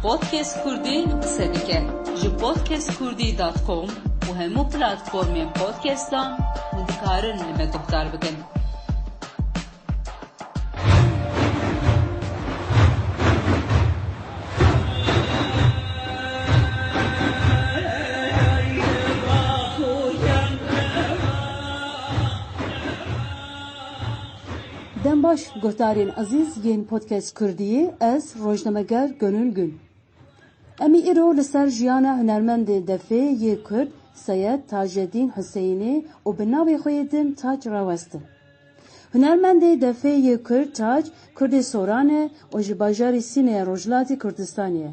Podcast Kurdî qise dike ji podcastkurdî.com û hemû platformên podcastan hûn dikarin li me guhdar bikin. Dembaş guhdarên azîz yên podcast Kurdiyê ez rojnameger Gönül Gün. Em îro li ser jiyana hunermendê defê yê Kurd Seyed Taceddîn Hüseynê û bi navê xwe din Tac rawestin. Hunermendê defê yê Kurd Tac Kurdê soran e û ji bajarê Sîneyê Rojhilatê Kurdistanê ye.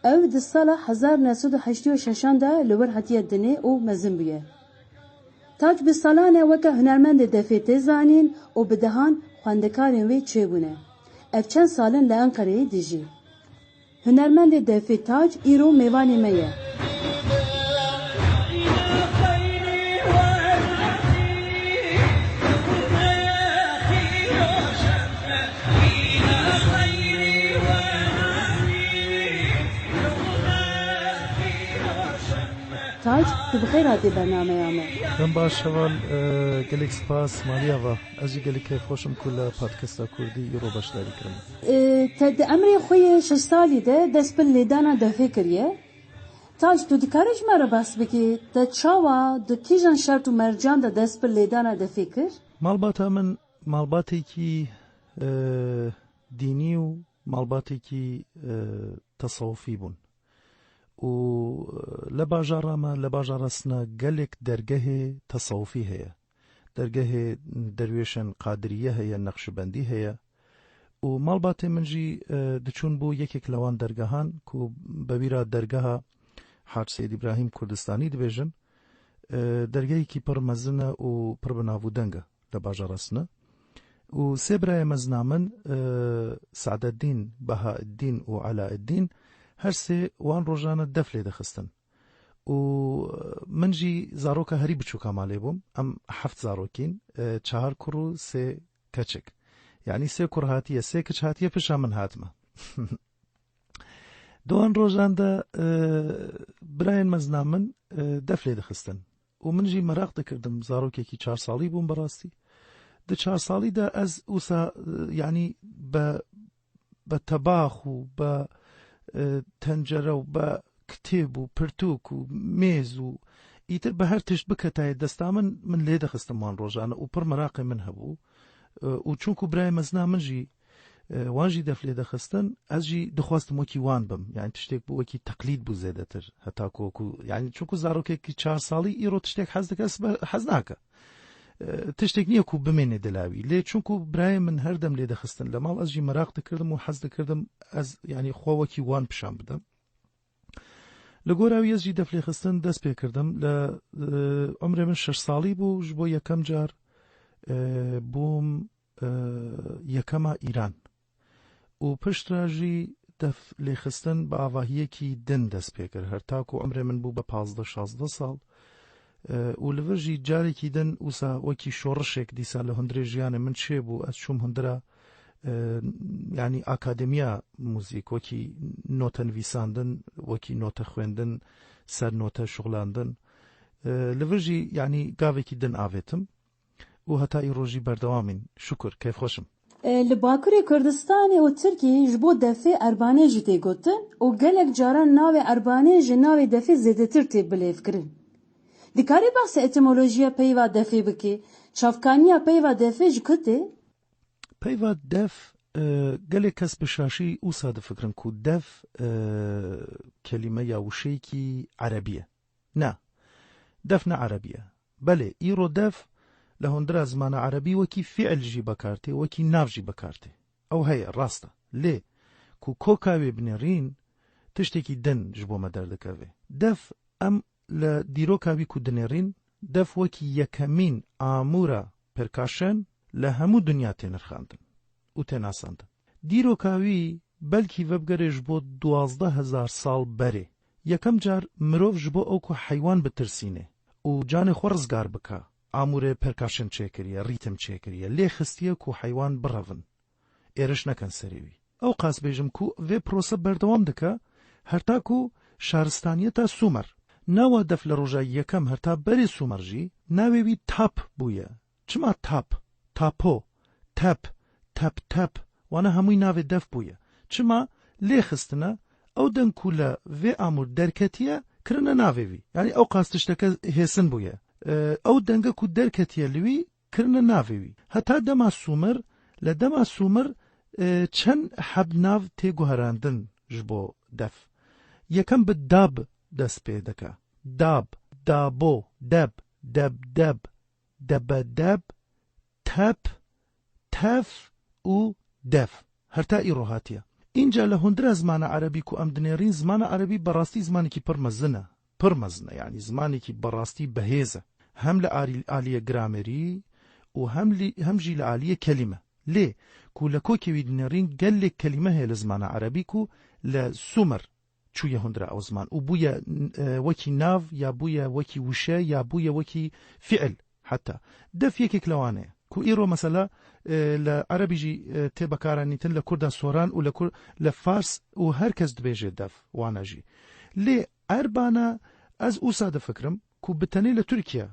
Ew di sala 1986 de li wir hatiye dinê û mezin bûye. Tac bi salan e weke hunermendê defê tê zanîn û bi dehan xwendekarên wê çêbûne. Ev çend salin li Enqereyê dijî. Hunermendê defê Tac îro mêvanê me ye. Tac, tu bi xêr hatî bernameya me. Em baş heval gelek spas Mariya va. Ez jî gelek xweşim ku li podcasta Kurdî îro beşdarî kirim. Te di emrê xwe yê 6 salî de dest bi lêdana defê kiriye. Tac, tu dikarî ji me re behs bikî te çawa di kîjan şert û mercan de dest bi lêdana defê kir? Malbata min malbatekî dînî û malbatekî tesawufî bûn. û li bajara me li bajara Sina gelek dergehê tesawufî heye. Dergehê derwêşên Qadirîye heye, Neqşibendî heye. û malbatê min jî diçûn bû yekek li wan dergehan ku bevîra dergeha Hac Seyid İbrahîm Kurdistanî dibêjin. Dergehekî pir mezin e û pir bi navûdeng e li bajara Sina. û sê birayê mezina min Saededdîn, Behâeddîn û Alâeddîn her sê wan rojane def lê dixistin. û min jî zaroka herî biçûka malê bûm. Em 7 zarokîn, 4 kur û 3 keçik. Yani 3 kur hatiye, 3 kiç hatiye pişa min hatime. Doan rojan de birayên mezina min def lê dixistin. û min jî merak dikirdim, zarokekî 4 salî bûm birastî. Di 4 salî de ez wisa yani be tebax û be tencere û be kitêb û pirtûk û mêz û îtir bi her tişt biketaye desta min lê dixistim wan rojane û pir meraqê min hebû. û çûnku birayê mezina min jî wan jî def lê dixistin, ez jî dixwastim wekî wan bim. Yani tiştek bû wekî teqlîd bû zêdetir. Heta ku yani çûnku zarokekî 4 salî îro tiştek hez dike, hez nake. Tiştek niye ku bimêne dilawî. Lê çûnku birayê min her dem lê dixistin li mal, ez jî meraq dikirdim û hez dikirdim ez yani xwe wekî wan pişan bidim. Li gora wî ez jî def lê xistin dest pê kirdim. Li umrê min 6 salî bû, ji bo yekem car bûm yekema Îran. û piştre jî def lê xistin bi avahiyekî din dest pê kir. Her ta ku umrê min bû be 15-16 sal. û li vir jî carekî din wisa wekî şorişek dîsa li hundirê jiyanê min çêbû, ez çûm hundira yani akademiya muzîk, wekî notenivîsandin, wekî note xwendin, ser note şuxlandin. Li vir jî yani gavekî din avêtim û heta îro jî berdewamîn. Şukur, keyfxweşim. Li Bakurê Kurdistanê û Tirkiyê ji bo defê Erbanê jî tê gotin û gelek caran navê Erbanê ji navê defê zêdetir tê bilêvkirin. Dikarî behsê etîmolojiya peyva defê bikî? Çavkaniya peyva defê ji ku tê? Peyva def gelek kes bi şaşî wisa difikirin ku def kelîme ya wişeyekî erebî ye. Ne, def ne erebî ye. Belê, îro def li hundira zimana erebî wekî fiil jî bekar tê, wekî nav jî bekar tê. Ew heye, rast e. Lê ku koka wê binêrîn, tiştekî din ji bo me derdikeve. Def em li dîroka wî ku dinêrîn, def wekî yekemîn amûra perkaşen li hemû dunya tê nirxandin û tê nasandin. Dîroka wî belkî vebgerê ji bo 12,000 sal berê. Yekem car mirov ji bo ew ku heywan bitirsîne û canê xwe rizgar bika, amûrê perkaşen çêkiriye, rîtim çêkiriye, lê xistiye ku heywan birevin. Êriş nekin serê wî. Ew qas bêjim ku vê prose berdewam dike, هەرتاکو شارستانیەتە سومەر ناوە دەف لە ڕۆژایی یەکەم هەرتا بەری سومەرژی ناوێوی تاپ بووە چما تاپ تاپۆ تەپ تەپ تەپ وانە هەمووی ناوێ دەف بووە چما لێ خستنە ئەو دەنگ و لە vê ئامور دەرکەتیە کرنە ناوێوی یعنی ئەو قاستشتەکە هێسن بووە ئەو دەنگە و دەرکەتیە لوی کرنە ناوێوی هەتا دەما سومر لە دەما سومر چەند حەب ناو تێگوهراندن ji بۆ دەف یەکەم بە داب دەست پێ دەکا داب دابۆ دەب دەبدەب دەبەدەب تەپ تەف و دەف هەرتا ئیڕۆ هاتیە اینجا لە هوندرە زمانە عەرەبی و ئەم دنێڕین زمانە عەرەبی بەڕاستی زمانێکی پڕ مەزنە یعنی زمانێکی بەڕاستی بەهێزە هەم لە ئالیە گرامەری و هەمژی لە ئالیە کەلیمە لێ کو لە کۆکێوی دنێڕین گەلێک کەلیمە هەیە لە زمانە عەرەبی و لە سومر چوویە هوندرە ئەو زمان و بوویە وەکی ناو یا بوویە وەکی وشە یا بوویە وەکی فعل حتا دەف یەکێک لەوانەیە کو ئیرۆ مەسەلا لە عەرەبیژی تێبەکارانیتن لە کووردا سۆران و لە فارس و هەر کەس دبێژێت دەف وانەژی لێ ئەربانە ئەز ئوسا دەفکرم کو بتەنێ لە تورکیا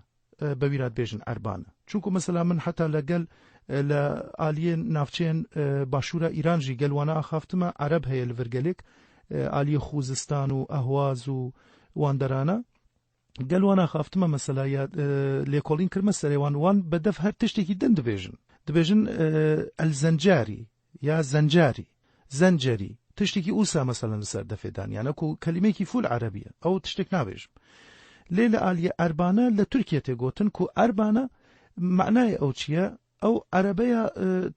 بەویرات بێژن ئەربانە چونکو مەسەلا من حتا لەگەل لە ئالیە ناوچەیەن باشوورە ئیرانژی گەلوانە ئاخافتمە عەرەب هەیە لە ڤرگەلێک ئالیە خوزستان و ئەهواز و واندەرانە گەلوانە ئاخافتمە مەسەلا لێکۆڵین کردمە سەرێوان وان بە دەف هەر تشتێکی دن دبێژن ئەلزەنجاری یا زەنجەری تشتێکی ئوسا مەسەلەن لەسەر دەفێدان یانەکو کەلیمێکی فول عەرەبیە ئەو تشتێک نابێژم لێ لە ئالیە ئەربانە لە تورکیا تێگوتن کو ئەربانە معنای ئەو چییە ئەو عەرەبەیە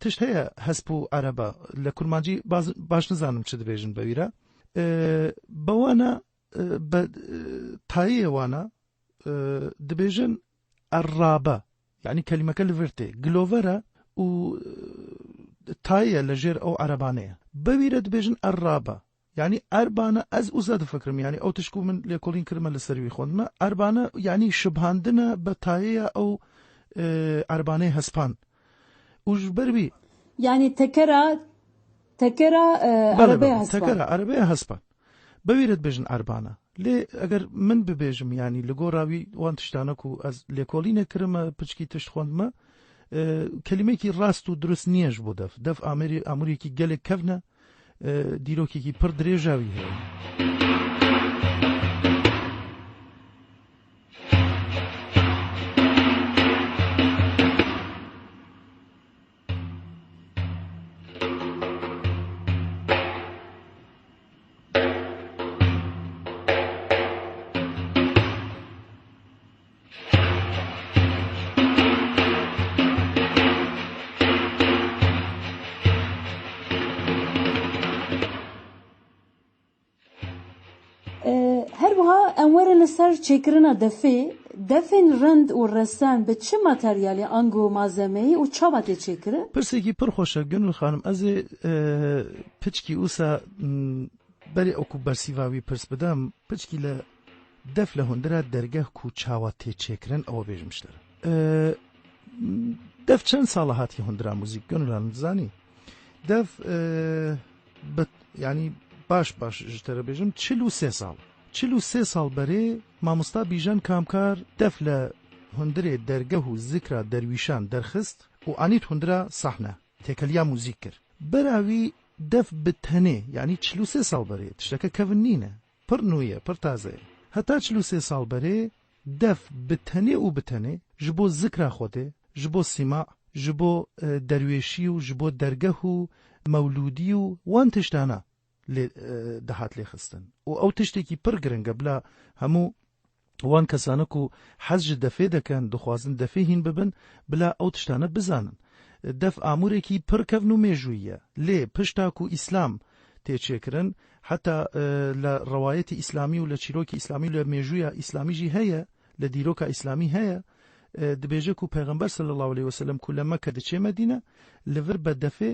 تشت هەیە هەسپ و عەرەبە لە کورمانجی باش نزانم چ دەبێژن بەویرە بەوانە بە تاییە وانە دەبێژن ئەڕابە یعنی کەلیمەکە لەڤرتێ گلۆڤەرە و تاییە لە ژێر ئەو عەرەبانەیە بەویرە دەبێژن ئەڕابە یعنی ئەربانە ئەز ئوزە دەفکرم یعنی ئەو تشکو من لێکۆڵین کردمە لە سەروی خوندمە ئەربانە یعنی شبهاندنە بە تاییە ئەو عەربانەی هەسپان وش بەروی یعنی تەکەرە عەرەبەیە هەسپان بەویرت بێژن ئەربانە لێ ئەگەر من ببێژم ینی لە گۆڕاوی وان تشتانەک و ئەز لێکۆڵینە کرمە پچکی تشت خوندمە کەلیمێکی ڕاست و دروست نییەش بۆ دەف ئاموریەکی گەلێک کەڤنە دیرۆکێکی پڕ درێژاوی هەیە هەروەها ئەموەرە لەسەر چێکردنە دەفێن ڕەند و ڕەسان بە چ ماتەریالی ئەنگ و مازەمەی و چاوا تێ چێکرە پرسێکی پڕ خۆشە گەنول خانم ئەزێ پچکی ئوسا بەرێ ئەوکو بەرسیڤاوی پرس بدەم پچکی لە دەف لە هوندرە دەرگە و چاوا تێ چێکرن ئەوە بێژم شتەرە دەف چەند ساڵە هاتی هوندرا موزیک گەنولان زانی دەف ینی باش ژتەرە بێژم 43 ساڵ بەرێ مامۆستا بیژەن کامکار دەف لە هوندرێ دەرگە و زیکرا دەرویشان دەرخست و ئانیت هوندرا سەحنە تێکەلیا موزیک کرد بەراوی دەف بتەنێ ینی 43 ساڵ بەرێ تشتەکە کەڤن نینە پڕ نوێیە پڕ تازەیە هەتا 43 ساڵ بەرێ دەف بتەنێ و بتەنێ ji بۆ زیکرا خۆدێ ji بۆ سیما ji بۆ دەروێشی و ji بۆ دەرگە و مەولودی و وان تشتانە دەهات لێ خستن و ئەو تشتێکی پڕ گرنگە بلا هەموو وان کەسانەک و حەزج دەفێ دەکەن دخوازن دەفێ هین ببن بلا ئەو تشتانە بزانن دەف ئامورێکی پڕ کەڤن و مێژوویە لێ پشتاک و ئیسلام تێچێکردن حتا لە ڕەوایەتی ئیسلامی و لە چیرۆکی ئیسلامی و لە مێژوویە ئیسلامیژی هەیە لە دیرۆکە ئیسلامی هەیە دەبێژێک و پێغەمبەر صلی الله عليه وسلم کو لە مەکە دەچێ مەدینە لەڤر بە دەفێ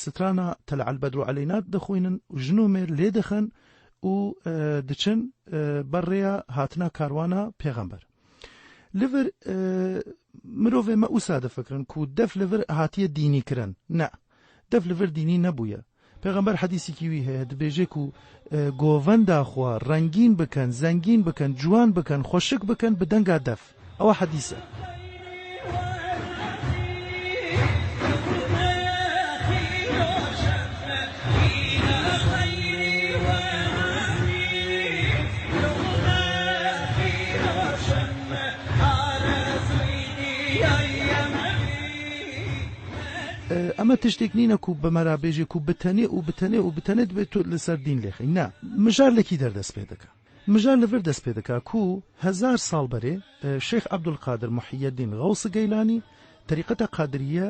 سترانە تەلع البەدر عەلەینا دەخوێنن و ژنۆمێر لێ دەخەن و دچن بەڕێیە هاتنە کاروانە پێغەمبەر لەڤر مرۆڤێ مە ئوسا دەفکرن کو دەف لەڤر هاتیە دینی کرن نە دەف لەڤر دینی نەبوویە پێغەمبەر حەدیثێکی وی هەیە دەبێژێک و گۆڤەندا خوا ڕەنگین بکەن زەنگین بکەن جوان بکەن خۆشک بکەن بدەنگا دەف ئەوە حەدیثە. ئەمە تشتێک نینەکو بەمەرا بێژێک و بتەنێ و بتەنێ و بتەنێت بێت تۆ لەسەر دین لێخی نا مژار لەکی دەردەست پێ دەکا مژار لەڤر دەست پێ دەکا کو 1000 ساڵ بەرێ شێخ عەبدولقادر محیەدین غەوس گەیلانی طریقەتە قادریە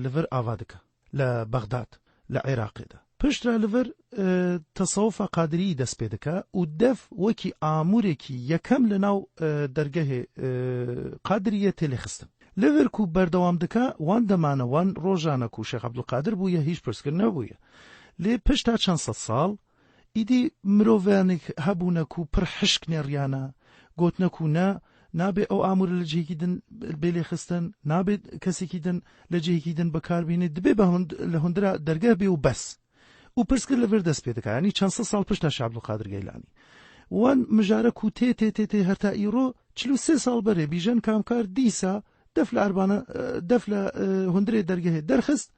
لەڤر ئاوا دەکا لە بەغداد لە عێراقێدا پشترا لەڤر تەسەوفە قادری دەست پێ دەکا و دەف وەکی ئامورێکی یەکەم لەناو دەرگەهێ قادریە تێلێخستن لەڤر و بەردەوام دەکا وان دەمانە وان ڕۆژانە و شێخ عەبدولقادر بوویە هیچ پرسکرد نەبوویە لێ پشتا چەند سەد ساڵ ئیدی مرۆڤیانێک هەبوونەک و پڕ حشک نێڕیانە گوتنەک و نابێ ئەو ئامورە لە جێیەکی دن بێ لێخستن نابێت کەسێکی دن لە جێیەکی دن بەکاربێنێت دەبێ لە هوندرا دەرگا بێ و بەس و پرسکرد لەڤر دەست پێ دەکا ینی چەند سەد ساڵ پشتا شێخ عەبدولقادر گەیلانی وان مژارە و تێ هەرتا ئیرۆ 43 ساڵ بەرێ بیژەن کامکار دیسا دەف لە ئەربانە دەف لە هوندرێ دەرگەهێ دەرخست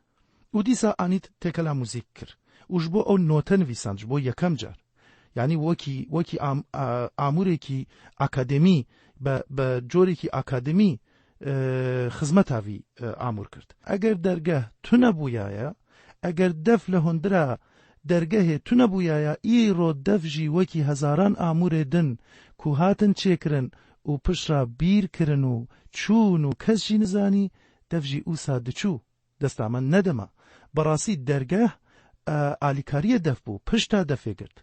و دیسا ئانیت تێکەلا موزیک کرد وش بۆ ئەو نۆتە نویساند بۆ یەکەم جار یعنی وەکی ئامورێکی ئاکادمی بە جۆرێکی ئاکادمی خزمەتاوی ئامور کرد ئەگەر دەرگەه تو نەبوویایە ئەگەر دەف لە هوندرا دەرگەهێ تو نەبوویایە ئیڕۆ دەفژی وەکی هەزاران ئامورێ دن کو هاتن چێکردن و پشرا بیرکردن و چوون و کەسژی نزانی دەفژی ئوسا دچوو دەستامە نەدەما بەڕاستی دەرگەه ئالیکاریە دەف بوو پشتا دەفێگرت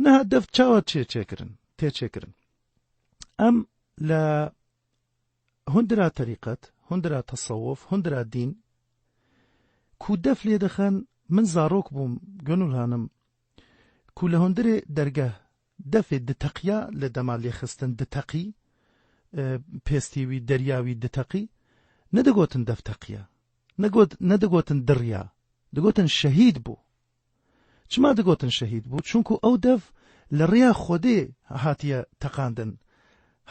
نەها دەف چاوە تێچێکردن ئەم لە هوندرا تەریقەت هوندرا تەسەوف هوندرا دین کو دەف لێ دەخەن من زارۆک بووم گەنوولهانم کو لە هوندرێ دەرگەه دەفێ دتەقیە لە دەما لێخستن دتەقی پێستیوی دەریاوی دتەقی نەدەگوتن دەف تەقیە نەدەگوتن دڕیا دەگوتن شەهید بوو چما دەگوتن شەهید بوو چونکو ئەو دەف لە ڕیا خۆدێ هاتیە تەقاندن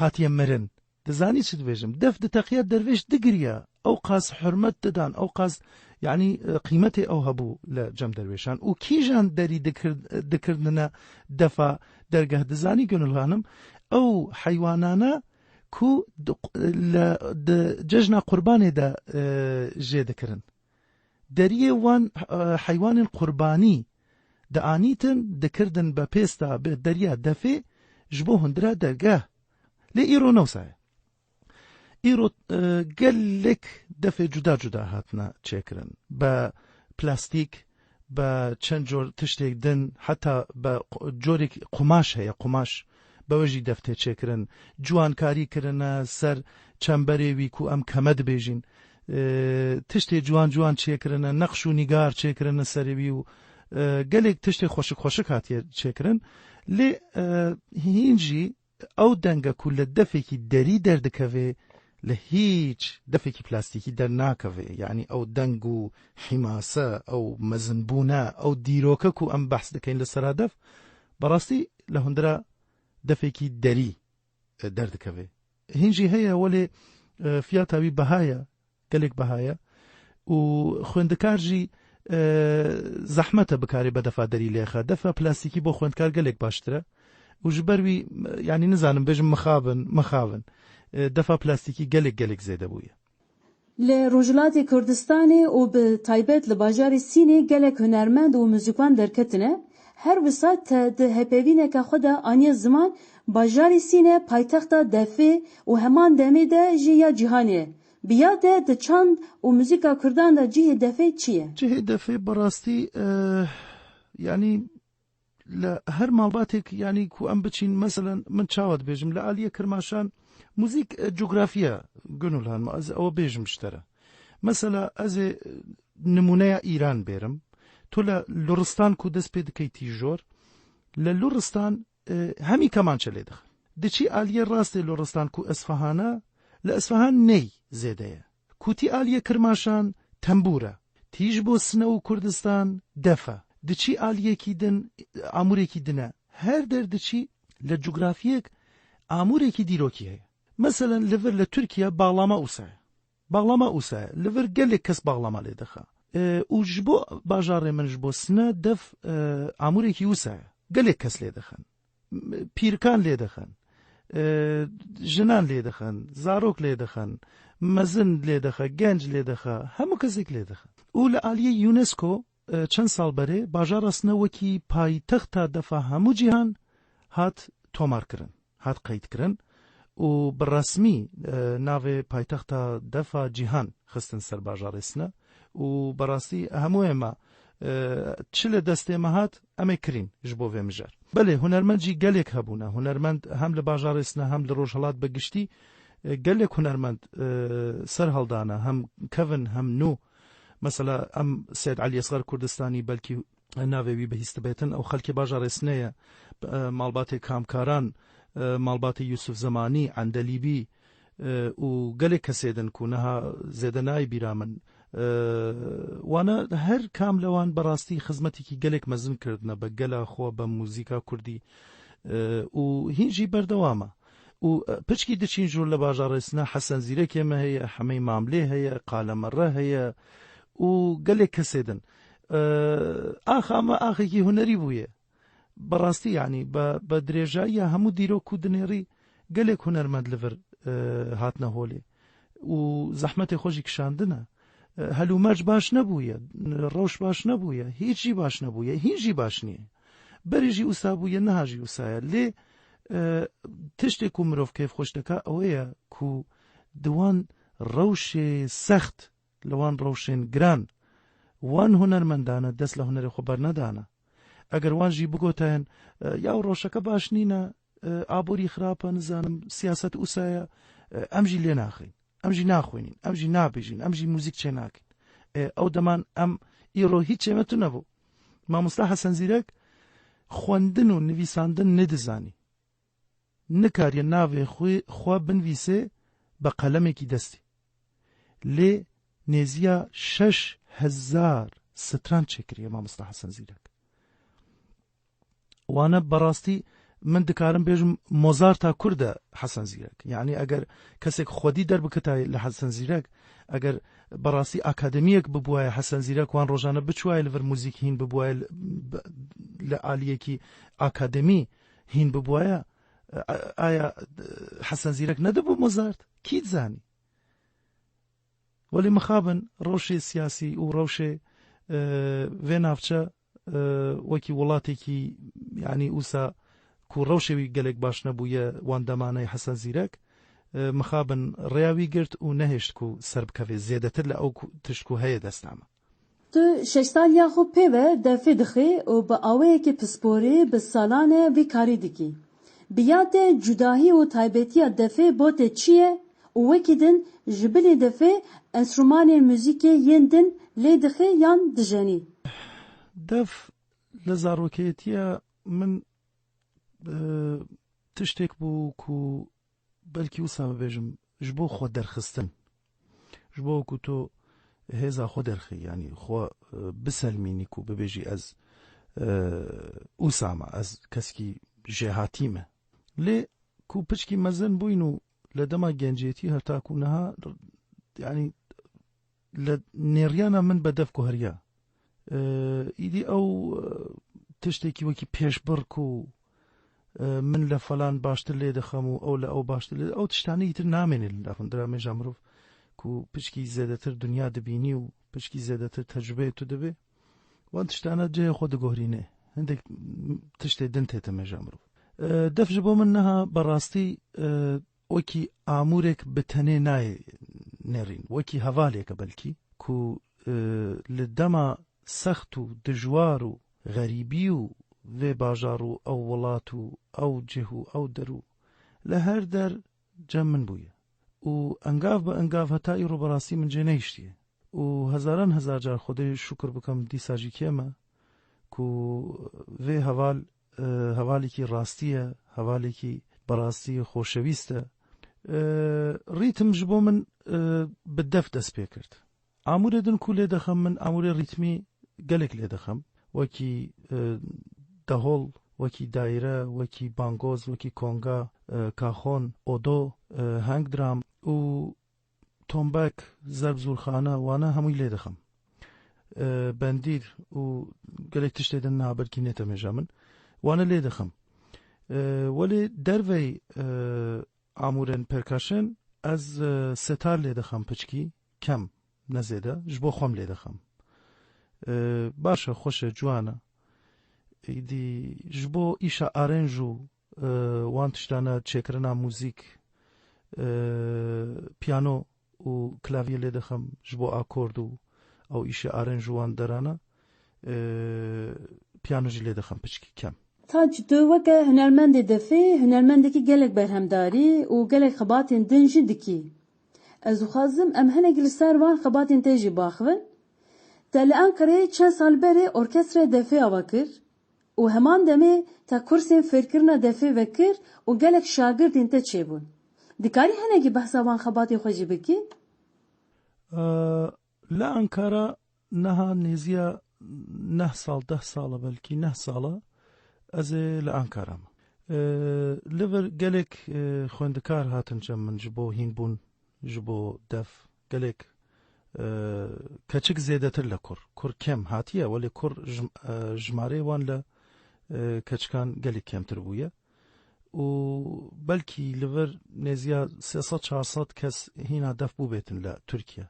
هاتیە مرن دەزانی چ دەبێژم دەف دتەقیە دەروێش دگریە ئەو قاس حرمەت دەدان ئەو قاس یعنی قیمەتێ ئەو هەبوو لە جەم دەروێشان و کیژان دەری دەکردنە دەفا دەرگەه دەزانی گەنوولهانم ئەو حەیوانانە کو لە جەژنا قوربانێدا ژێ دەکردن دەریێ وان حەیوانên قوربانی دەئانیتن دەکردن بە پێستا بە دەریا دەفێ ji بۆ هوندرا دەرگەه لێ ئیرۆ نەوسایە ئیرۆ gelek دەفێ جودا هاتنە چێکردن بە پلاستیک بە چەند جۆر تشتێک دن حتا بە جۆرێک قوماش هەیە قوماش بەوەژی دەفتێ چێکردن جوانکاری کردنە سەر چەمبەرێوی و ئەم کەمە دەبێژین تشتێ جوان چێکردنە نەقش و نیگار چێکردنە سەرەوی و gelek tiştê xweşik hatiye çêkirin lê hîn jî ew denge ku li defekî derî derdikeve li hîç defekî plastîkî dernakeve yanî ew deng û hîmase ew mezinbûne ew dîroke ku em behs dikin li sera def berastî li hundira defekî derî derdikeve hîn jî heye welê fiyata wî behaye gelek behaye û xwendikar jî زەحمەتە بکارێ بە دەفا دەری لێخە دەفە پلاستیکی بۆ خوێندکار گەلێک باشترە و ji ber wî yanî nizanim bêjim mixabin defa plastikî gelek zêde bûye. Li Rojhilatê Kurdistanê û bi taybet li bajarê Sînê gelek hunermend û muzîkwan derketine her wisa te di hepevîneka xwe de aniye ziman bajarê Sînê paytexta defê û heman demê de jî ya cîhanê biya de di çand û muzîka Kurdan da cihê defê çi ye? Cihê defê berastî yanî li her malbatێk yanî ku em biçîn meselen min çawa dibêjim li aliyê Kirmaşan muzîk coğrafiya gunûlan me ez ew bêjim ji te re mesela ez ê nimûneya İran bêrim tu li Luristan ku dest pê dikey tîjor li Luristan hemî kemançe lê dixin diçî aliyê rastê Luristan ku Esfahana li Esfahan ney zêde ye ku tî aliyê Kirmaşan tembûr e تیژ بۆ سنە و کوردستان دەفە دچی ئالیەکی دن ئامورێکی دنە هەر دەردچی لە جوگرافیەک ئامورێکی دیرۆکی هەیە مەسەلەن لەڤر لە تورکیا باڵاما ئوسایە لەڤر گەلێک کەس باڵاما لێ دەخا و ji بۆ باژارێ من ji بۆ سنە دەف ئامورێکی وسایە گەلێک کەس لێ دەخەن پیرکان لێ دەخەن ژنان لێ دەخەن زارۆک لێ دەخەن مەزن لێ دەخە گەنج لێ دەخە هەموو کەسێک لێ دەخە و لە ئالیە یونسکۆ چەند ساڵ بەرێ باژارە سنەوەکی پایتەختە دەفا هەموو جیهان هات تۆمارکردن هات قەیدکردن و بەڕەسمی ناوێ پایتەختە دەفا جیهان خستن سەر باژارێ سنە و بەڕاستی هەموو ئێمە چ لە دەستێمە هات ئەمێ کرین ji بۆ vê mijar بەلێ هونەرمەندی گەلێک هەبوونە هونەرمەند هەم لە باژارێ سنە هەم لە ڕۆژهەڵات بەگشتی گەلێک هونەرمەند سەر هەڵدانە هەم کەڤن هەم نو مەسەلا ئەم سێد عەلی ئەسغەر کوردستانی بەلکی ناوێوی بەهیست بێتن ئەو خەڵکی باژارێ سنەیە ماڵباتێ کامکاران ماڵباتی یوسف زەمانی عەندەلیبی و گەلێک کەسێدن کو نەها زێدەنای بیرامن وانە هەر کام لەوان بەڕاستی خزمەتێکی گەلێک مەزن کردنە بە گەلا خۆ بە موزیکا کوردی و هینجی بەردەوامە و پچکی دچین ژوور لە باژارێ سنە حەسەن زیرەکێمە هەیە حەمەی ماملێ هەیە قالەمەڕە هەیە و گەلێک کەسێدن ئاخامە ئاخێکی هونەری بوویە بەڕاستی یعنی بە درێژاییە هەموو دیرۆک و دنێڕی گەلێک هونەرمەند لەڤر هاتنە هۆلێ و زەحمەتێ خۆشی کشاندنە هەلومەرج باش نەبوویە ڕەوش باش نەبوویە هیچی باش نەبوویە هیچی باش نییە بەریژی ئوسا بوویە نەهاژی وسایە لێ تشتێک و مرۆڤ کەیف خۆش دەکا ئەوەیە کو دوان ڕەوشێ سەخت لەوان ڕەوشێن گران وان هونەرمەندانە دەست لە هونەرێ خۆ بەرنەدانە ئەگەر وانژی بگۆتایەن یا ڕۆژەکە باش نینە ئابووری خراپە نزانم سیاست ئوسایە ئەمژی لێ ناخین ئەمژی ناخوێنین ئەمژی نابێژین ئەمژی موزیک چێ ناکەین ئەو دەمان ئەم ئیڕۆ هیچ چێمەتو نەبوو مامۆستا حەسەن زیرەک خوێندن و نویساندن نەدەزانی نکاریە ناوێ خوا بنویسێ بە قەلەمێکی دەستی لێ نێزیە 6,000 ستران چێکریە مامۆستا حەسەن زیرەک وانە بەڕاستی من دکارم بێژم مۆزارتا کووردە حەسەن زیرەک یعنی ئەگەر کەسێک خۆدی دەربکەتای لە حەسەن زیرەک ئەگەر بەڕاستی ئاکادمیەک ببوایە حەسەن زیرەک وان ڕۆژانە بچوایە لەڤەر موزیک هین ببوایە لە ئالیەکی ئاکادمی هین ببوایە ئایا حەسەن زیرەک نەدەبوو مۆزارت کیت زانی وەلی مخابن ڕەوشێ سیاسی و ڕەوشێ vê navçe wekî welatێکی یعنی ئوسا ku ڕەوشێوی gelek baş nebûye wan demanayê Hesen Zîrek mixabin rêya wî girt û nehêşt ku ser bikeve zêdetir li ew tişt ku heye destê me. Tu şeştaliya xwe pê ve defê dixî û bi awayekî pisporî bi salanê vî karî dikî. Biya te cudahî û taybetiya defê bo te çi ye û wekî din ji bilî defê enstrûmanên muzîkê yên din lê dixî yan dijenî. Def li zarokeyetiya min tiştek bû ku belkî wisa bibêjim ji bo xwe derxistin ji bo ku tu hêza xwe derxî yanî xwe biselmînî ku bibêjî ez wisa me ez keskî jêhatî me lê ku piçkî mezin bûyîn û li dema genciyetî heta ku niha yanî li nêriyana min bi def guheriya îdî ew tiştekî wekî pêşbir ku min li falan baştir lê dixem û ew li ew baştir lê ew tiştanî îtir namêne li navendira mêja mirov ku piçkî zêdetir dunya dibînî û piçkî zêdetir tecrübeyê tu dibê wan tiştane cihê xwe digohrîne hindek tiştê din tête mêja mirov def ji bo min niha berastî wekî amûrek bi tenê nayê nêrîn wekî hevalêk e belkî ku li dema sext û dijwar û xerîbî û vê bajar û ew welat û ew cih û ew der û li her der cem min bûye û engav bi engav heta îro berastî min cê nehîştiye û hezaran hezar car xwedê şûkir bikim dîsa jî kêm e ku vê heval hevalekî rastî ye hevalekî berastî xoşewîst e rîtim ji bo min bi def dest pê kirt ئامورێدن کو لێ دەخەم من ئامورێ ریتمی گەلێک لێ دەخەم وەکی دەهۆڵ وەکی دایرە وەکی بانگۆز وەکی کۆنگا کاخۆن ئۆدۆ هەنگ درام و تۆمبەک زەرب زورخانە وانە هەمووی لێ دەخەم بەندیر و گەلێک تشتێدن نابەرکی نێتە مێژە من وانە لێ دەخەم وەلێ دەرڤەی ئامورێن پێرکاشن ئەز سێتار لێ دەخەم پچکی کەم نەزێدە ji بۆ خۆم لێ دەخەم باشە خۆشە جوانە ئیدی ji بۆ ئیشە ئارێنژ و وان تشتانە چێکردنا موزیک پیانۆ و کلاڤیە لێ دەخەم ji بۆ ئاکۆرد و ئەو ئیشە ئارێنژ وان دەرانە پیانۆژی لێ دەخەم پچکی کەم تاج تو وەکە هونەرمەندێ دەفێ هونەرمەندێکی gelek بەرهەمداری û gelek xebatên din jî dikî ez dixwazim em hinekî li ser van xebatên te jî baxivin te li Enqereyê çend sal berê orkestraya defê ava kir û heman demê te kursên fêrkirina defê vekir û gelek şagirdên te çêbûn dikarî hinekî behsa van xebatê xwe jî bikî li Ankara neha nêziya 9 sal 10 sala belkî 9 sala ez ê li Ankara me li vir gelek xwendikar hatin cem min ji bo hînbûn ji bo def gelek keçik zêdetir li kur kem hatiye welê kur jmarê wan li keçikan gelek kemtir bûye û belkî li vir nêziya 300-400 kes hîna def bû bêtin li Tirkiye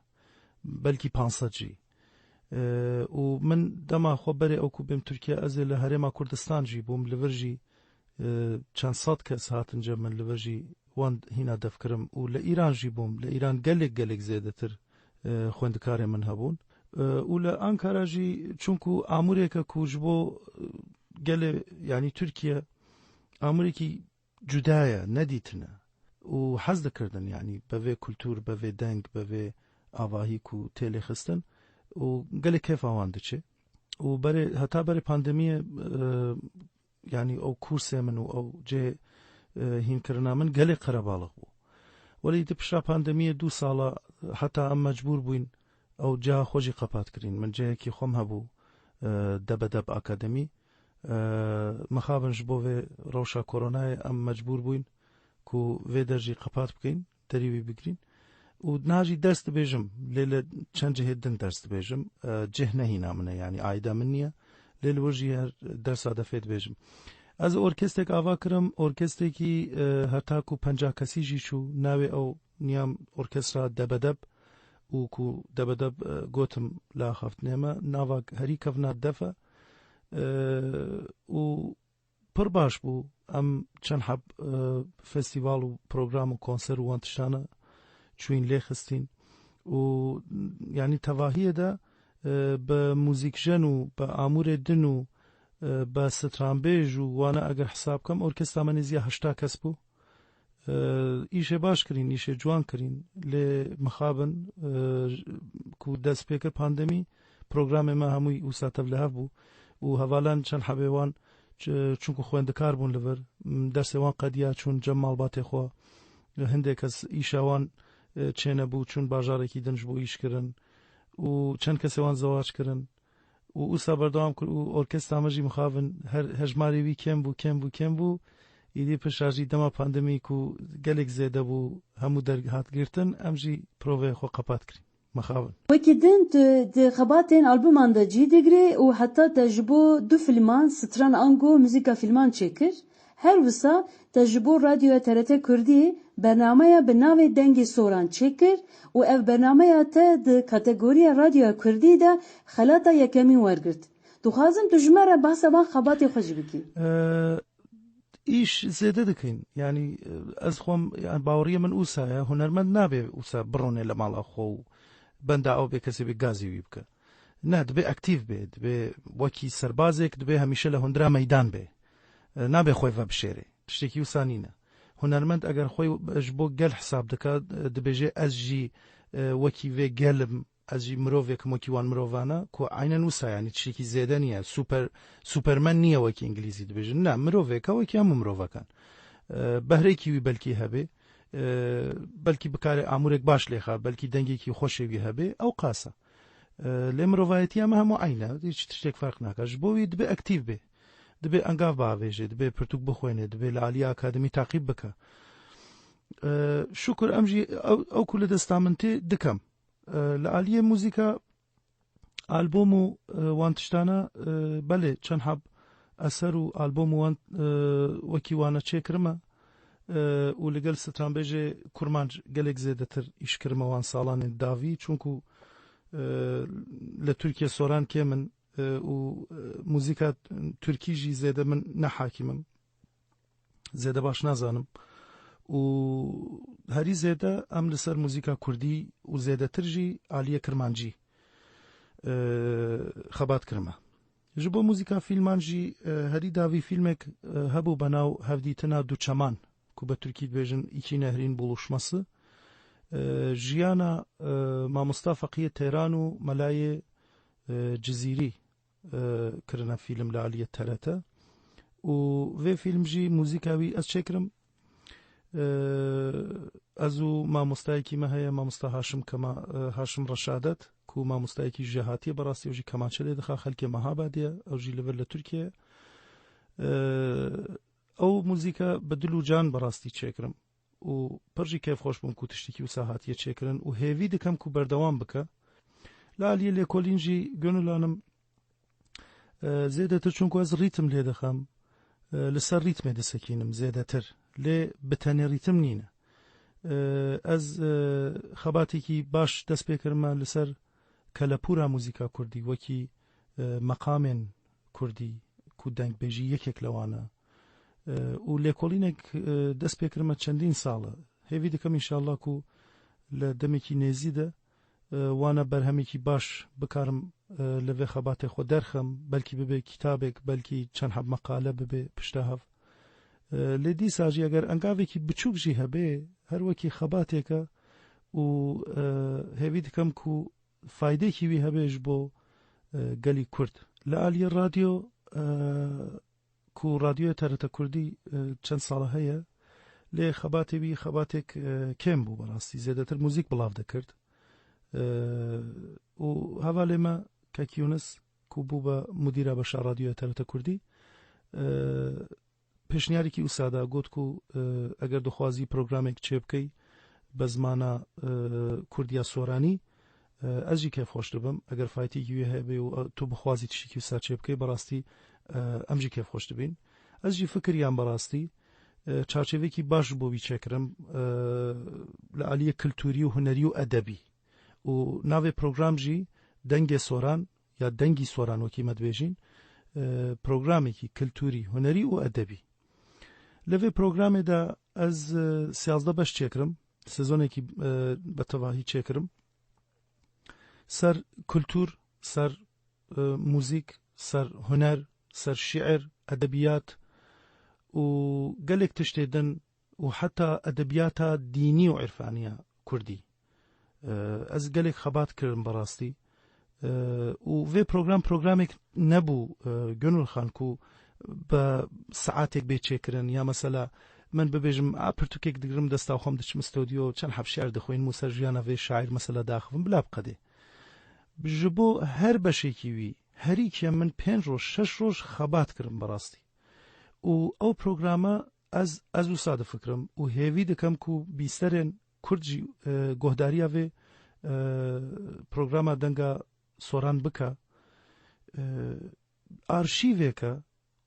belkî 500 jî û min dema xwe berê ew ku bêm Tirkiye ez ê li Herêma Kurdistan jî bûm li vir jî çend sed kes hatin cem min li vir jî wan hîna devkirim û li Îran jî bûm li Îran gelek zêdetir xwendikarê min hebûn û li Ankara jî çûnku amûreke ku ji bo gelê yanî Tirkiye amûrekî cuda ye nedîtine û hez dikirdin yanî bevê kultûr bevê deng bevê avahî ku tê lê xistin û gelek kêfa wan diçe û berê heta berê pandemiyê yanî ew kursê min û ew cê hînkirina min gelek qerebalix bû welî di pişta pandemiyê 2 sala heta em mecbûr bûyn ew ceha xwe jî qepat kirîn min cehekî xwem hebû debedeb akademî mixabin ji bo vê rewşa koronayê em mecbûr bûyn ku vê der jî qepat bikîn derî wî bigirîn û niha jî ders dibêjim lê li çend cihê din ders dibêjim cih nehîna min e yanî aîda min niye lê li wir jî her dersa defê dibêjim ez orkestrek ava kirim orkestrekî heta ku 50 kesî jî çû navê ew niyam orkestra debedeb û ku debedeb gotim la xeftinê me nava herî kevna defe û pir baş bû em çend heb festîval û program û konser û wan tiştane çûyîn lê xistîn û yanî tevahiyê de bi mûzîkjen û bi amûrê din û bi stranbêj û wane eger hesab bikim orkestra me nêziya 80 kes bû îşê baş kirîn îşê ciwan kirîn lê mixabin ku dest pê kir pandemî programê me hemûî wisa tevlihev bû û hevalan çend hebê wan çûnku xwendikar bûn li vir dersê wan qediya çûn cem malbatê xwe hindê kes îşa wan çênebû çûn bajarekî din ji bo îşkirin û çend kesê wan zewac kirin û wisa berdewam kir û orkestra me jî mixabin her jmarê wî kêm bû îdî pişta jî dema pandemî ku gelek zêde bû hemû derhat girtin em jî provê xwe qepat kirin mixabin wekî din di xebatên albûman de cî digirê û heta te ji bo 2 filman Stran Ango muzîka filman çêkir her wisa te ji bo radyoya TRT Kurdî bernameya bi navê Dengê Soran çêkir û ev bernameya te di kategoriya radyoya Kurdî de xelata yekemîn wergirt dixwazim tu ji me re behsa van xebatê xwe jî bikî îş zêde dikin yanî ez xwem baweriya min wisa ye hunermend nabe wisa birone li mala xwe û benda ew bê kesê bê gazî wî bike ne dibe aktiv bê dibe wekî serbazek dibe hemîşe li hundira meydan bê nabe xwe ve bişêre tiştekî wisa nîne hunermend eger xwe ji bo gel hesab dike dibêje ez jî wekî vê gelim ez jî mirovekim wekî wan mirovane ku aynen wisa yanî tiştekî zêde niye superman niye wekî ingilîzî dibêjin ne miroveka wekî hemû mirovekan behrekî wî belkî hebe belkî bikare amûrek baş lêxa belkî dengekî xweşê wî hebe ew qasa لێ مرۆڤایەتی ئەمە هەموو عینە هیچ شتێک فەرق ناکات ji بۆ وی دەبێ ئەکتیڤ بێ دەبێ ئەنگاو باوێژێ دەبێ پرتوک بخوێنێ دەبێ لە عالیە ئاکادمی تاقیب بکە شکر ئەمژی ئەو کو لە دەستا من تێ دکەم لە عالیە موزیکا ئالبۆم و وان تشتانە بەلێ چەند حەب ئەسەر و ئالبۆم وان وەکی وانە چێکرمە و لەگەل سترانبێژێ کورمانج gelek zêdetir îşkirme wan salanên davî çûnku li Tirkiye soran kê min û muzîka Tirkî jî zêde min nehakîmim zêde baş nazanim û herî zêde em li ser muzîka Kurdî û zêdetir jî aliyê kirmancî xebat kirime ji bo muzîka fîlman jî herî davî fîlmek hebû benav hevdîtina du çeman ku be Tirkî dibêjin îkî nehrîn buluşması jiyana mamosta Feqîyê Têran û Melayê Cizîrî kirine fîlm li aliyê TRT û vê fîlm jî muzîka wî ez çêkirim ez û mamostayekî me heye mamosta Haşim Reşadet ku mamostayekî ji hatiye berastî ew jî kemançe lê dixa xelkê Mehabadiye ew jî li vir li Tirkiye ئەو موزیکە بە دل و جان بەڕاستی چێکرم و پڕژی کێف خۆش بووم و تشتێکی وسا هاتیە چێکردن و هێوی دەکەم و بەردەوام بکە لە عالیە لێکۆلینژی گوێنولانم زێدەتر چونکو ئەز ریتم لێ دەخەم لەسەر ریتمێ دەسەکینم زێدەتر لێ بتەنێ ریتم نینە ئەز خەباتێکی باش دەست پێکردمە لەسەر کەلەپورا موزیکا کوردی وەکی مەقامێن کوردی کو دەنگبێژی یەکێک لەوانە و لێکۆڵینێک دەست پێکردمە چەندین ساڵە هێوی دەکەم ئینشاءالله و لە دەمێکی نێزیدا وانە بەرهەمێکی باش بکارم لەوێ خەباتێ خۆ دەرخەم بەلکی ببێ کتابێک بەلکی چەند حەب مەقالە ببێ پشتە هەف لێ دیساژی ئەگەر ئەنگاوێکی بچووکژی هەبێ هەروەکی خەباتێکە و هێوی دەکەم و فایدێکی وی هەبێش بۆ گەلی کورد لە عالیە رادیۆ کو رادیۆ تەرەتە کوردی چەند ساڵە هەیە لێ خەباتێوی خەباتێک کێم بوو بەڕاستی زێدەتر موزیک بڵاو دەکرد و هەوا لێمە کەکی یونس کو بوو بە مدیرە بەشە رادیۆ تەرەتە کوردی پێشنیارێکی ئوسادا گوت و ئەگەر دخوازی پرۆگرامێک چێ بکەی بە زمانە کوردیا سۆرانی ئەژی کێف خۆش دەبم ئەگەر فایتێکی وێ هەبێ و تو بخوازی تشتێکی وسا چێ بکەی بەڕاستی ئەمژی کێف خۆش دەبین ئەژی فکریان بەڕاستی چارچێوێکی باش بۆ وی چێکرم لە عالیە کلتوری و هونەری و ئەدەبی و ناوێ پرۆگرامژی دەنگێ سۆران یا دەنگی سۆران وەکی مەدبێژین پرۆگرامێکی کلتوری هونەری و ئەدەبی لەوێ پرۆگرامێدا ئەز 13 بەش چێکرم سزۆنێکی بەتەواهی چێکرم سەر کلتور سەر موزیک سەر هونەر سەر شیعر ئەدەبیات و gelek tiştêdin û heta edebiyata dînî û irfaniya Kurdî ez gelek xebat kirim berastî û vê programek nebû Gönül Xan ku bi saetêk bê çêkirin ya mesela min bibêjim pirtûkek digirim desta xwe diçim stûdyo çend hef şêr dixwînim û ser jiyana vê şaîr mesela daxivim bila biqedê ji bo her beşekî wî herîkiya min 5 roj 6 roj xebat kirim berastî û ew programa ez wisa difikirim û hêvî dikim ku bîsterên Kurd jî guhdariya vê programa denga soran bike arşîveke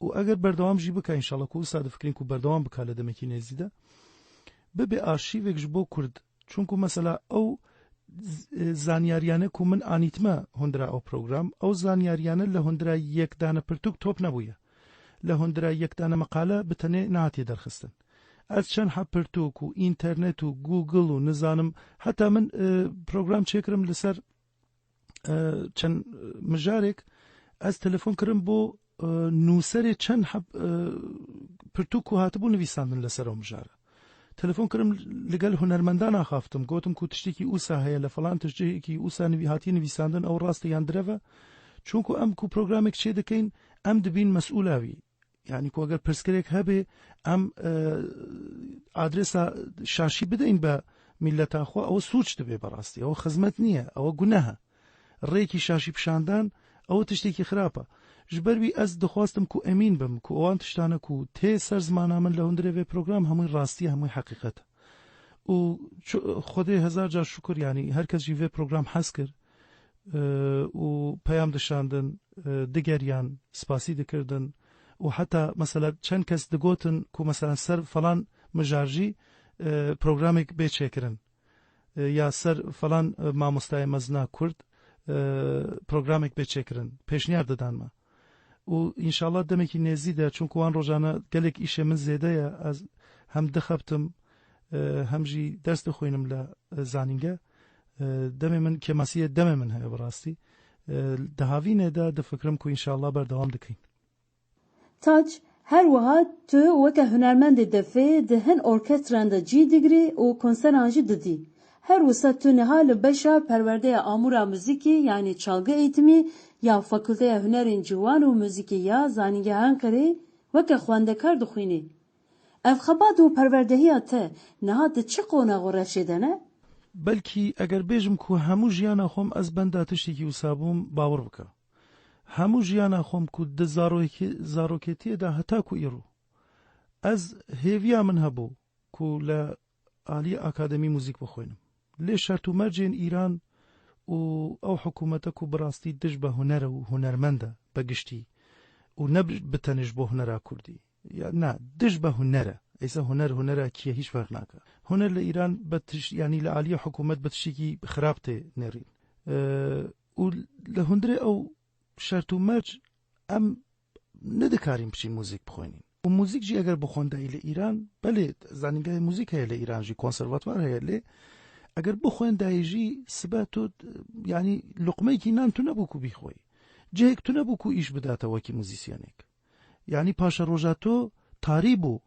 û eger berdewam jî bike înşallah ku wisa difikirin ku berdewam bike li demekî nêzî de bibe arşîvek ji bo Kurd çunku mesela ew زانیاریانه کو من آنیتمه هندرا او پروگرام او زانیاریانه له هندرا یک دانه پرتوک توپ نبویه له هندرا یک دانه مقاله بتنه نهاتی درخستن از چند ها پرتوک و اینترنت و گوگل و نزانم حتی من پروگرام چکرم لسر چند مجارک از تلفن کرم بو نوسر چند ها پرتوک و هاتبو نویساندن لسر او مجاره تلفن کردم لەگەل هونەرمەندان ئاخافتم گوتم کو تشتێکی ئوسا هەیە لە فەڵان تشتێکی ئوسا هاتی نویساندن ئەو ڕاستەیان درەوە چونکو ئەم کو پرۆگرامێک چێ دەکەین ئەم دەبین مەسئولاوی یعنی کو ئەگەر پرسکرێک هەبێ ئەم ئادرێسا شاشی بدەین بە میلەتاخوا ئەوە سوچ دەبێ بەڕاستی ئەوە خزمەت نییە ئەوە گونەهە ڕێکی شاشی پیشاندان ئەوە تشتێکی خراپە ji ber wî ez dixwastim ku emîn bim ku wan tiştane ku tê ser zimana min li hundirê vê program hemû rastiye hemû heqîqet e û Xwedê hezar car şukur yanî herkes jî vê program hez kir û peyam dişandin digeriyan spasî dikirdin û heta mesela çend kes digotin ku mesela ser falan mijar jî programek bê çêkirin ya ser falan mamostaya mezina Kurd programek bê çêkirin pêşniyar didan me û înşallah demekî nêzî de çûnku wan rojane gelek îşê min zêde ye ez hem dixebtim hem jî ders dixwînim li zanînge demê min kemasiyê demê min heye bi rastî di havînê de difikirim ku înşallah berdewam dikin. Taç her wiha tu weke hunermendê defê di hin orkestran de cî digirî û konseran jî didî. Her wisa tu niha li beşa perwerdeya amûra muzîkê yanî çalgı eğitimî ya Fakülteya Hunerên Ciwan û Muzîkê ya Zanîngeha Enqereyê weke xwendekar dixwînî. Ev xebat û perwerdehiya te niha di çi qonaxo reşê de ne? Belkî eger bêjim ku hemû jiyana xwem ez benda tiştekî wisa bûm bawir bike. Hemû jiyana xwem ku di zaroketiyê de heta ku îro ez hêviya min hebû ku li Alî Akademî Muzîk bixwînim. Lê şert û mercên Îran û ew hikûmete ku bi rastî dij be huner û hunermend e begiştî û ne bi tenê ji bo hunera Kurdî ya ne dij be huner e êsa hunera kiye hîç ferq nake. Huner li Îran yanî li aliyê hikûmet bi tiştekî xirab tê nêrîn û li hundirê ew şert û merc em nedikarîn biçîn muzîk bixwînin. û muzîk jî eger bixwendayî li Îran belê zanîngehê muzîk heye li Îran jî konservatwar heye lê eger bixwendayî jî sibe tu yanî luqmeyekî nan tu nebû ku bîxwî cihek tu nebû ku îş bidate wekî muzîsyenek yanî paşa roja to tarî bû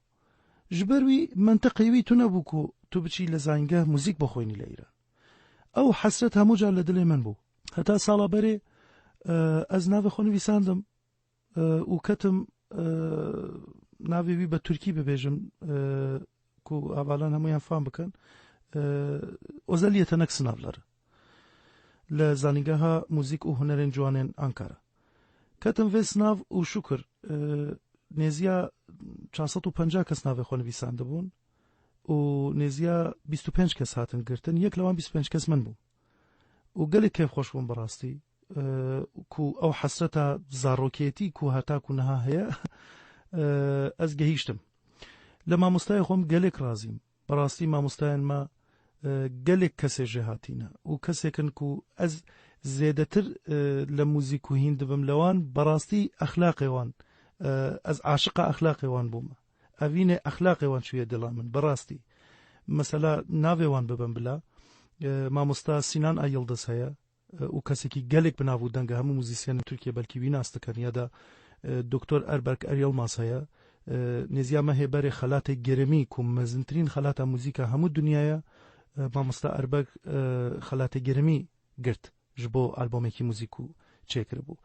ji ber wî menteqê wî tu nebû ku tu biçî li zanîngeh muzîk bixwînî li Îran. Ew hesret hemû car li dilê min bû. Heta sala berê ez navê xwe nivîsandim û ketim navê wî bi Tirkî bibêjim ku avalan hemûyan fam bikin Özel Yetenek Sınavları li Zanîngeha Muzîk û Hunerên Ciwanên Ankara. Ketim vê sınav û şukir nêziya 450 kes navê xwe nivîsandibûn û nêziya 25 kes hatin girtin yek li wan 25 kes min bû û gelek kêfxweş bûm bi rastî ku ew hesreta zaroketî ku heta ku niha heye ez gehîştim. Li mamostayê xwem gelek razîm. Bi rastî mamostayên me gelek kesê jê hatîne û kesêkin ku ez zêdetir li muzîk û hîn dibim li wan bi rastî exlaqê wan ez aşiqa exlaqê wan bûme. Evînê exlaqê wan çûye dila min bi rastî. Mesela navê wan bibim bila mamosta Sinan A Yıldız heye û kesekî gelek bi nav û deng hemû muzîsyenên Tirkiye belkî wî nas dikin ya da Doktor Erberk Eryalmaz heye nêziya me hêberê xelatê geremî ku mezintirîn xelata muzîka hemû dunyaya mamosta Erberk xelatê geremî girt ji bo albomekî muzîk û çêkiribû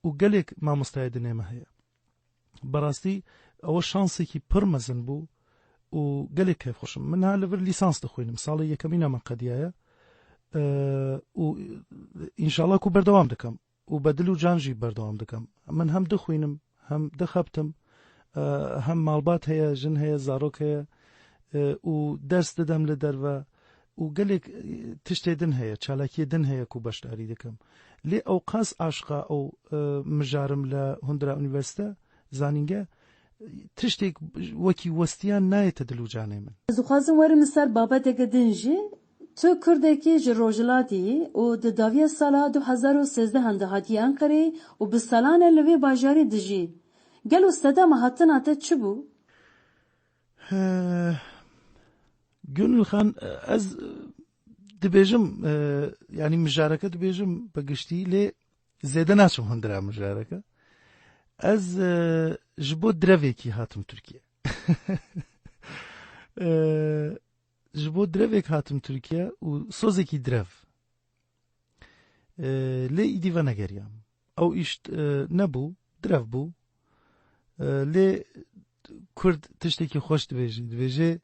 û gelek mamostaya dinê me heye. Bi rastî ew şansekî pir mezin bû û gelek kêfxweşim. Min ha li vir lîsans dixwînim salê yekemîna min qediye ye û înşallah ku berdewam dikim û bi dil û can jî berdewam dikim. Min hem dixwînim hem dixebtim hem malbat heye jin heye zarok heye û ders didem li derve û gelek tiştê din heye çalakiyê din heye ku beşdarî dikim. Lê ew qas aşiqa ew mijarim li Hundra Üniversite zanînge tiştek wekî westiyan nayete dil û canê min. Ez dixwazim werim ser babeteke din jî tu Kurdekî ji Rojhilatiyê û di daviya sala 2013 de hatiye Enqereyê û bi salanê li vê bajarê dijî. Gelo sedema hatina te çi bû? Gönül Xan ez dibêjim yanî mijareke dibêjim bi giştî lê zêde naçim hundira mijareke. Ez ji bo direvekî hatim Tirkiye. Ji bo direvek hatim Tirkiye û sozekî direv. Lê îdî venegeriyam. Ew îş nebû, direv bû. Lê Kurd tiştekî xweş dibêje. Dibêje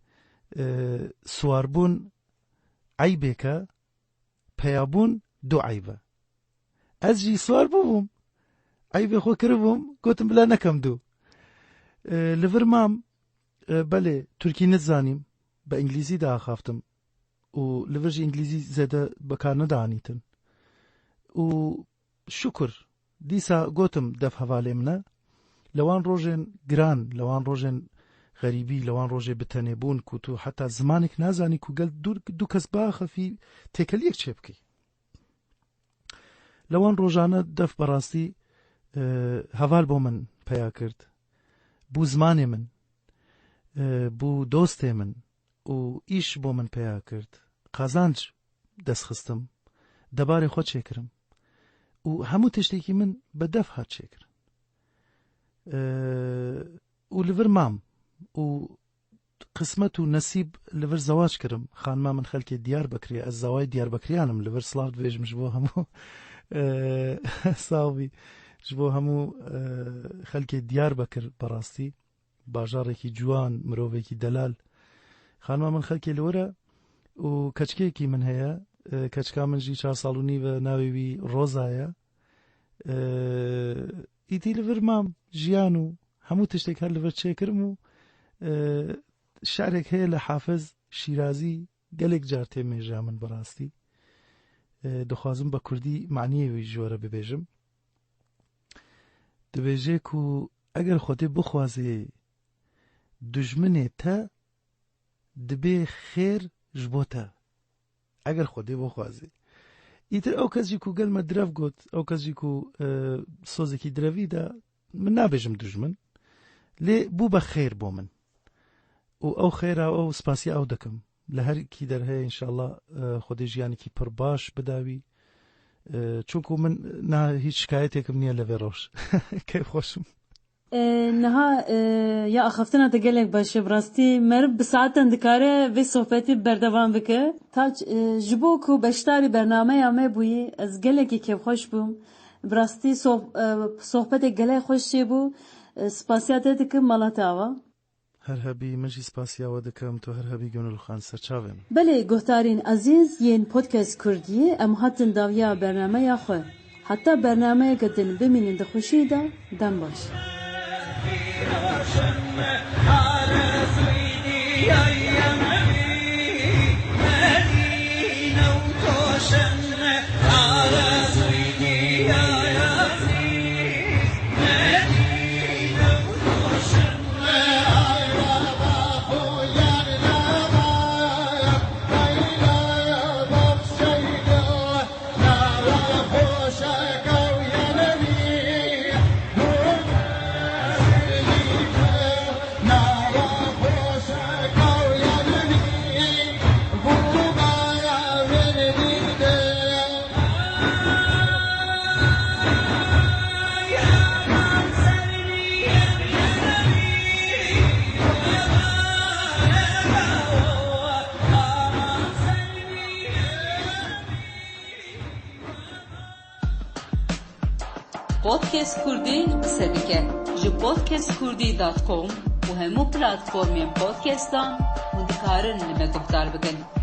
swarbûn eybêk e, peyabûn du eyb e. از جی سوار بوم ای به خو کربوم گوتم بلا نکم دو لور مام بله ترکی نزانیم با انگلیزی دا خافتم و لور جی انگلیزی زده بکار ندانیتن و شکر دیسا گوتم دف حواله منه لوان روژن گران لوان روژن غریبی لوان روژه بتنبون کو تو حتی زمانك نازانی کو گل دو کس باخه فی تکلیک چه بکی لوان روژانه دف براستی حوال بو من پیا کرد بو زمان من بو دوست من و ایش بو من پیا کرد قازانج دست خستم دبار خود چه کرم و همو تشتیکی من بدف هات چه کرم و لور مام و قسمت و نصیب لور زواج کرم خانما من خلکی دیار بکری از زوای دیار بکریانم لور صلاح دویجم جبو همو صاوی جبو همو خلکی دیار بکر براستی باجارێکی جوان مرۆڤێکی دەلال خانما من خەڵکی لەوەرە و کەچکەیەکی من هەیە کەچکا منژی 4 ساڵ و نیوە ناوێوی ڕۆزایە ئیتی لەڤەر مام ژیان و هەموو تشتێک هەر لەڤەر چێکرم و شارێک هەیە لە حافز شیرازی گەلێک جار تێمێژا من بەڕاستی دەخوازم بە کوردی معنیەوەی ژۆرە ببێژم دەبێژێک و ئەگەر خۆتێ بخوازێ دژمنێ تە دبێ خێر ji bo te eger xwedê bixwazê îtir ew kes jî ku gel me direv got ew kes jî ku sozekî direvî de min nabêjim dijmin lê bû be xêr bo min û ew xêra ew spasiya ew dikim li herkî derheye înşallah xwedê jiyanekî pir baş bidawî çûnku min na hîç şikayetêkim niye li vê roj keyf xweşim نها یا اخفتنا تگلک باشه براستی مر بساعتن دکاره و صحبتی بردوام بکه تا جبو کو بشتاری برنامه یامه بویی از گلکی که خوش بوم براستی صحبت گله خوش چی بو سپاسیات دکم مالاتاوا هر هبی مجی سپاسیاوا دکم تو هر هبی گونل خان سرچاوم بله گهتارین عزیز یین پودکست کردی ام هاتن داویا برنامه یا خو حتی برنامه گدن بمینین دخوشی دا دم باش پودکست کردی قصه بکه جو podcastkurdî.com و همو پلاتفورمین پودکستان و دکارن لما گفتار بکن